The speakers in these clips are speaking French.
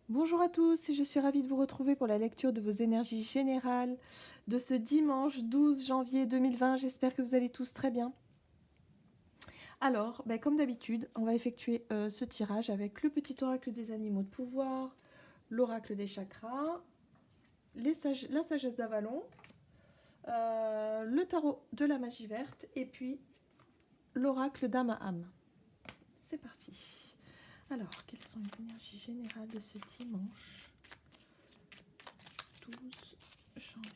Bonjour à tous, je suis ravie de vous retrouver pour la lecture de vos énergies générales de ce dimanche 12 janvier 2020. J'espère que vous allez tous très bien. Alors, comme d'habitude, on va effectuer ce tirage avec le petit oracle des animaux de pouvoir, l'oracle des chakras, la sagesse d'Avalon, le tarot de la magie verte et puis l'oracle d'Amaam. C'est parti. Alors, quelles sont les énergies générales de ce dimanche 12 janvier?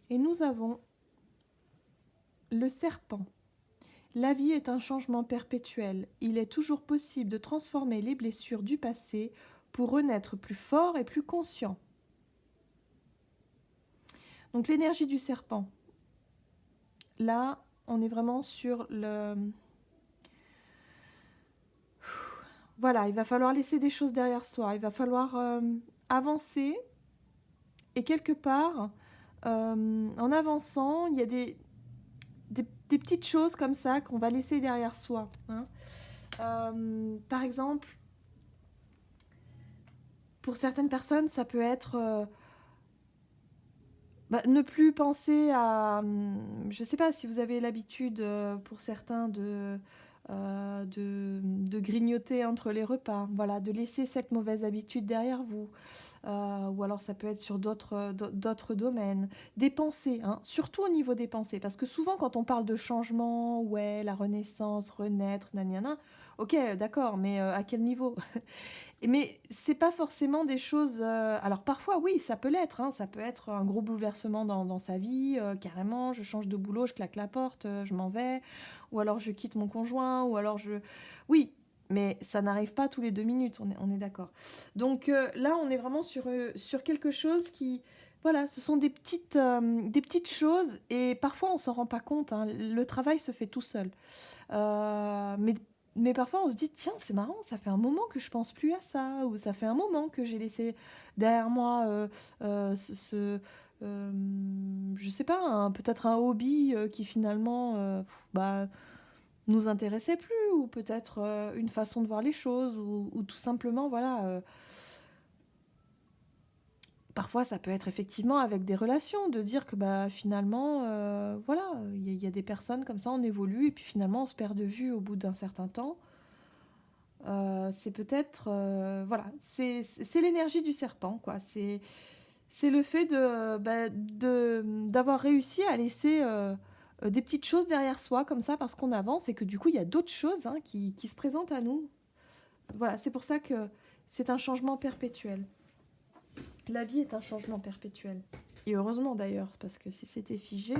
Et nous avons le serpent. La vie est un changement perpétuel. Il est toujours possible de transformer les blessures du passé pour renaître plus fort et plus conscient. Donc l'énergie du serpent. Là, on est vraiment sur le... Voilà, il va falloir laisser des choses derrière soi. Il va falloir avancer. Et quelque part, en avançant, il y a des petites choses comme ça qu'on va laisser derrière soi. Hein. Par exemple, pour certaines personnes, ça peut être ne plus penser à... Je ne sais pas si vous avez l'habitude, pour certains, de grignoter entre les repas. Voilà, de laisser cette mauvaise habitude derrière vous. Ou alors ça peut être sur d'autres domaines. Des pensées, hein, surtout au niveau des pensées. Parce que souvent, quand on parle de changement, ouais, la renaissance, renaître, nanana, ok, d'accord, mais à quel niveau? Mais c'est pas forcément des choses. Alors parfois, oui, ça peut l'être. Hein, ça peut être un gros bouleversement dans sa vie. Carrément, je change de boulot, je claque la porte, je m'en vais. Ou alors je quitte mon conjoint. Ou alors je. Oui, mais ça n'arrive pas tous les 2 minutes. On est d'accord. Donc là, on est vraiment sur quelque chose qui. Voilà, ce sont des petites choses et parfois on s'en rend pas compte. Hein, le travail se fait tout seul. Mais parfois on se dit, tiens, c'est marrant, ça fait un moment que je pense plus à ça, ou ça fait un moment que j'ai laissé derrière moi euh, je sais pas, peut-être un hobby qui finalement nous intéressait plus, ou peut-être une façon de voir les choses, ou tout simplement, voilà. Parfois, ça peut être effectivement avec des relations, de dire que finalement, voilà, il y a des personnes comme ça, on évolue, et puis finalement, on se perd de vue au bout d'un certain temps. C'est peut-être, voilà, c'est l'énergie du serpent, quoi. C'est le fait d'avoir réussi à laisser des petites choses derrière soi, comme ça, parce qu'on avance, et que du coup, il y a d'autres choses, hein, qui se présentent à nous. Voilà, c'est pour ça que c'est un changement perpétuel. La vie est un changement perpétuel. Et heureusement d'ailleurs, parce que si c'était figé...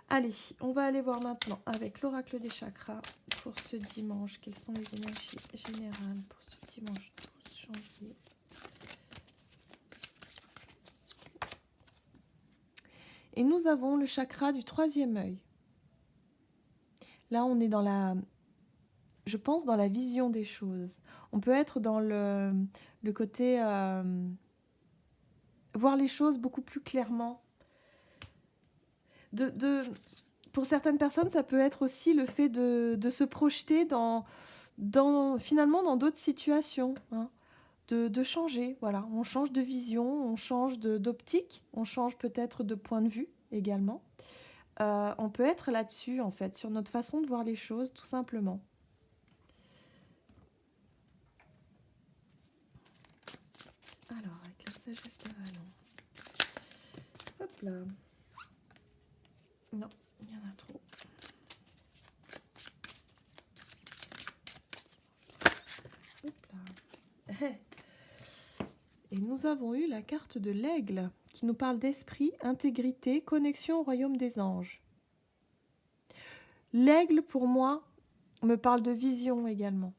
Allez, on va aller voir maintenant avec l'oracle des chakras pour ce dimanche. Quelles sont les énergies générales pour ce dimanche 12 janvier? Et nous avons le chakra du troisième œil. Là, on est dans la... Je pense dans la vision des choses. On peut être dans le côté... voir les choses beaucoup plus clairement. Pour certaines personnes, ça peut être aussi le fait de se projeter finalement dans d'autres situations, hein, de changer. Voilà, on change de vision, on change d'optique, on change peut-être de point de vue également. On peut être là-dessus, en fait, sur notre façon de voir les choses, tout simplement. Alors, avec la sagesse d'Avalon. Hop là. Non, il y en a trop. Hop là. Et nous avons eu la carte de l'aigle qui nous parle d'esprit, intégrité, connexion au royaume des anges. L'aigle, pour moi, me parle de vision également.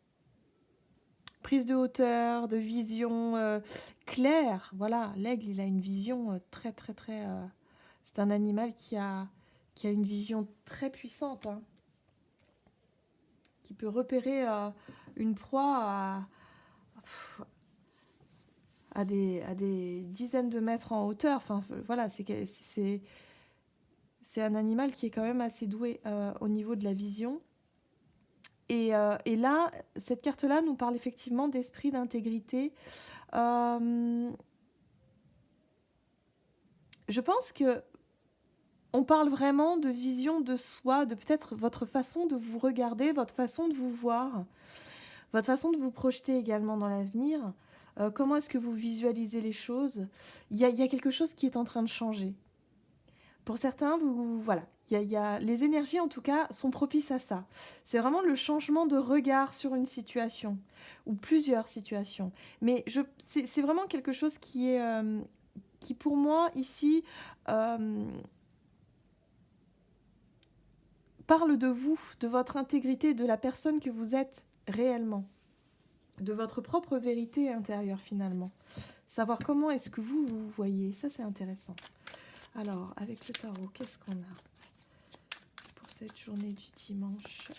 Prise de hauteur, de vision claire. Voilà, l'aigle, il a une vision très, très, très... c'est un animal qui a une vision très puissante, hein, qui peut repérer une proie à des dizaines de mètres en hauteur. Enfin, voilà, C'est un animal qui est quand même assez doué au niveau de la vision. Et là, cette carte-là nous parle effectivement d'esprit, d'intégrité. Je pense que on parle vraiment de vision de soi, de peut-être votre façon de vous regarder, votre façon de vous voir, votre façon de vous projeter également dans l'avenir. Comment est-ce que vous visualisez les choses? Il y a quelque chose qui est en train de changer. Pour certains, voilà, les énergies en tout cas sont propices à ça. C'est vraiment le changement de regard sur une situation ou plusieurs situations. Mais c'est vraiment quelque chose qui pour moi ici parle de vous, de votre intégrité, de la personne que vous êtes réellement, de votre propre vérité intérieure finalement. Savoir comment est-ce que vous vous voyez, ça c'est intéressant. Alors, avec le tarot, qu'est-ce qu'on a pour cette journée du dimanche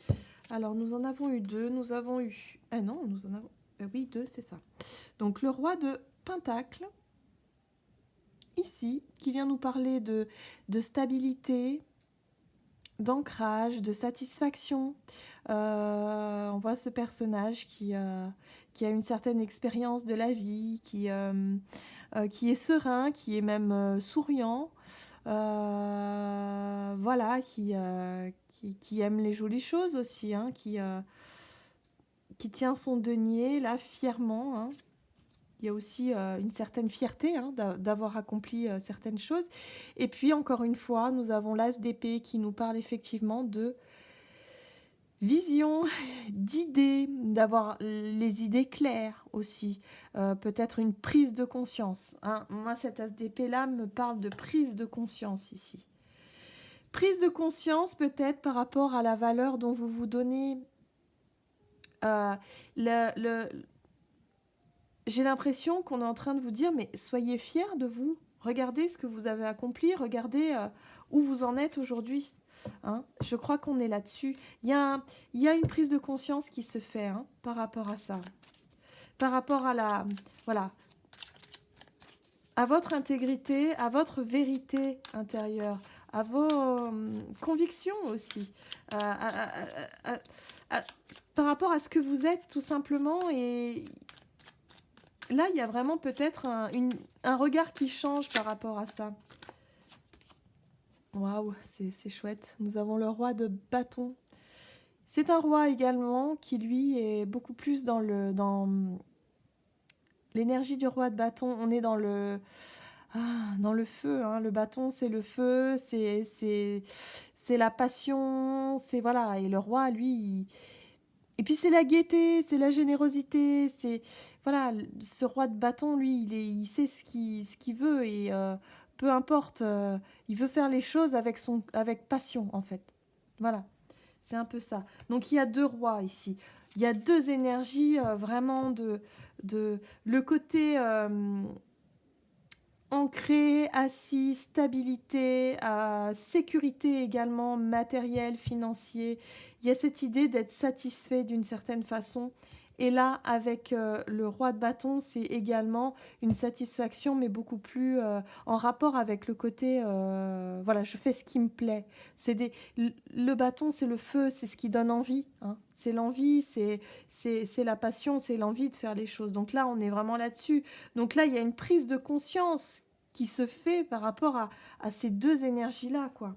12. Alors, nous en avons eu deux. Nous avons eu... Ah non, nous en avons... oui, deux, c'est ça. Donc, le roi de Pentacle, ici, qui vient nous parler de stabilité, d'ancrage, de satisfaction. On voit ce personnage qui a une certaine expérience de la vie, qui est serein, qui est même souriant, voilà, qui aime les jolies choses aussi, hein, qui tient son denier là fièrement, hein. Il y a aussi une certaine fierté hein, d'avoir accompli certaines choses. Et puis, encore une fois, nous avons l'As d'épée qui nous parle effectivement de vision, d'idées, d'avoir les idées claires aussi. Peut-être une prise de conscience. Hein. Moi, cet As d'épée-là me parle de prise de conscience ici. Prise de conscience peut-être par rapport à la valeur dont vous vous donnez. J'ai l'impression qu'on est en train de vous dire, mais soyez fiers de vous. Regardez ce que vous avez accompli, regardez où vous en êtes aujourd'hui. Hein. Je crois qu'on est là-dessus. Il y a une prise de conscience qui se fait hein, par rapport à ça. Par rapport à voilà, à votre intégrité, à votre vérité intérieure, à vos convictions aussi. Par rapport à ce que vous êtes tout simplement et... Là, il y a vraiment peut-être un regard qui change par rapport à ça. Waouh, c'est chouette. Nous avons le roi de bâton. C'est un roi également qui, lui, est beaucoup plus dans l'énergie du roi de bâton. On est dans le feu. Hein. Le bâton, c'est le feu, c'est la passion, c'est voilà. Et le roi, lui, et puis c'est la gaieté, c'est la générosité, c'est voilà, ce roi de bâton, lui, il sait ce qu'il veut et peu importe, il veut faire les choses avec passion en fait. Voilà, c'est un peu ça. Donc il y a deux rois ici. Il y a deux énergies vraiment de le côté ancré, assis, stabilité, sécurité également, matériel, financier. Il y a cette idée d'être satisfait d'une certaine façon. Et là, avec le roi de bâton, c'est également une satisfaction, mais beaucoup plus en rapport avec le côté, voilà, je fais ce qui me plaît. Le bâton, c'est le feu, c'est ce qui donne envie. Hein. C'est l'envie, c'est la passion, c'est l'envie de faire les choses. Donc là, on est vraiment là-dessus. Donc là, il y a une prise de conscience qui se fait par rapport à ces deux énergies-là, quoi.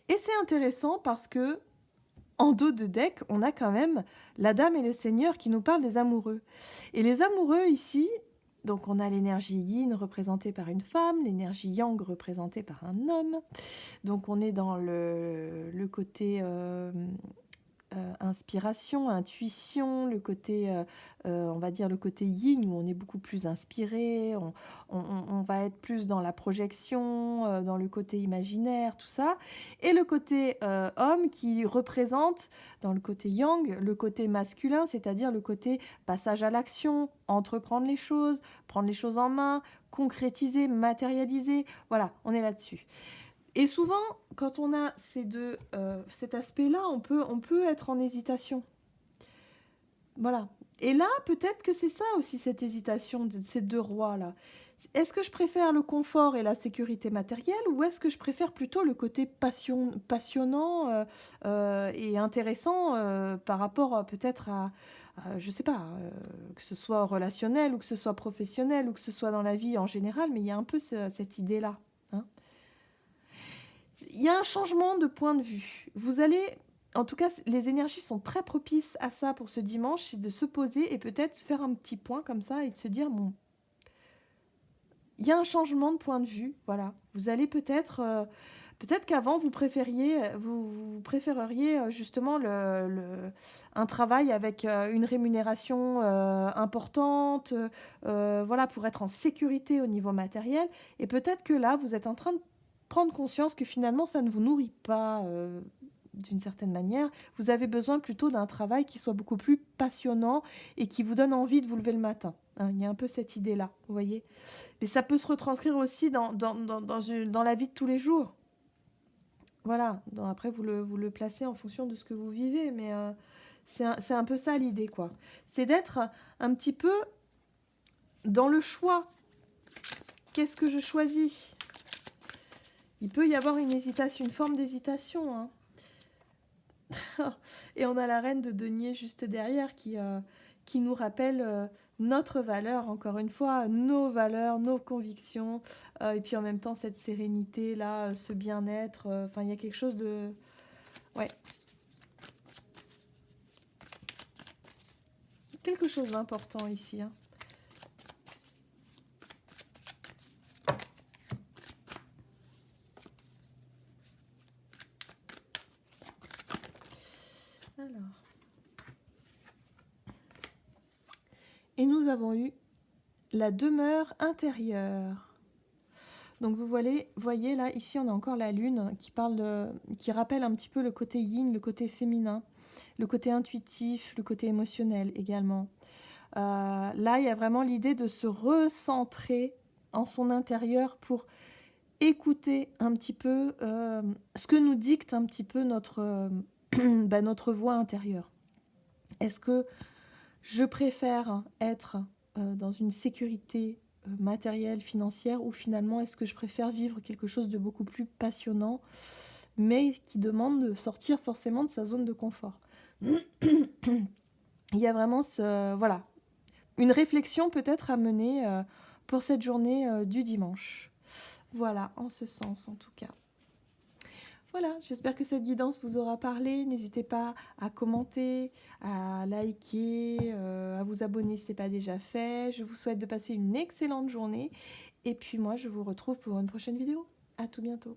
Et c'est intéressant parce que en dos de deck, on a quand même la dame et le seigneur qui nous parlent des amoureux. Et les amoureux ici, donc on a l'énergie yin représentée par une femme, l'énergie yang représentée par un homme. Donc on est dans le côté inspiration, intuition, le côté, on va dire le côté yin où on est beaucoup plus inspiré, on va être plus dans la projection, dans le côté imaginaire, tout ça. Et le côté homme qui représente, dans le côté yang, le côté masculin, c'est-à-dire le côté passage à l'action, entreprendre les choses, prendre les choses en main, concrétiser, matérialiser. Voilà, on est là-dessus. Et souvent, quand on a cet aspect-là, on peut être en hésitation. Voilà. Et là, peut-être que c'est ça aussi, cette hésitation de ces deux rois-là. Est-ce que je préfère le confort et la sécurité matérielle ou est-ce que je préfère plutôt le côté passionnant et intéressant par rapport peut-être je sais pas, que ce soit relationnel ou que ce soit professionnel ou que ce soit dans la vie en général, mais il y a un peu cette idée-là, hein. Il y a un changement de point de vue. Vous allez, en tout cas, les énergies sont très propices à ça pour ce dimanche, c'est de se poser et peut-être faire un petit point comme ça et de se dire, bon, il y a un changement de point de vue, voilà. Vous allez peut-être qu'avant vous préféreriez justement un travail avec une rémunération importante, voilà, pour être en sécurité au niveau matériel. Et peut-être que là, vous êtes en train de prendre conscience que finalement, ça ne vous nourrit pas d'une certaine manière. Vous avez besoin plutôt d'un travail qui soit beaucoup plus passionnant et qui vous donne envie de vous lever le matin, hein. Il y a un peu cette idée-là, vous voyez. Mais ça peut se retranscrire aussi dans la vie de tous les jours. Voilà. Après, vous le placez en fonction de ce que vous vivez. Mais c'est un peu ça l'idée, quoi. C'est d'être un petit peu dans le choix. Qu'est-ce que je choisis? Il peut y avoir une hésitation, une forme d'hésitation, hein. Et on a la reine de denier juste derrière qui nous rappelle notre valeur, encore une fois, nos valeurs, nos convictions, et puis en même temps cette sérénité là, ce bien-être. Enfin, il y a quelque chose de, ouais, quelque chose d'important ici, hein. Alors, et nous avons eu la demeure intérieure. Donc vous voyez là, ici on a encore la lune qui rappelle un petit peu le côté yin, le côté féminin, le côté intuitif, le côté émotionnel également. Là, il y a vraiment l'idée de se recentrer en son intérieur pour écouter un petit peu ce que nous dicte un petit peu notre voix intérieure. Est-ce que je préfère être dans une sécurité matérielle, financière, ou finalement est-ce que je préfère vivre quelque chose de beaucoup plus passionnant, mais qui demande de sortir forcément de sa zone de confort? Il y a vraiment voilà, une réflexion peut-être à mener pour cette journée du dimanche. Voilà, en ce sens en tout cas. Voilà, j'espère que cette guidance vous aura parlé. N'hésitez pas à commenter, à liker, à vous abonner si ce n'est pas déjà fait. Je vous souhaite de passer une excellente journée. Et puis moi, je vous retrouve pour une prochaine vidéo. À tout bientôt.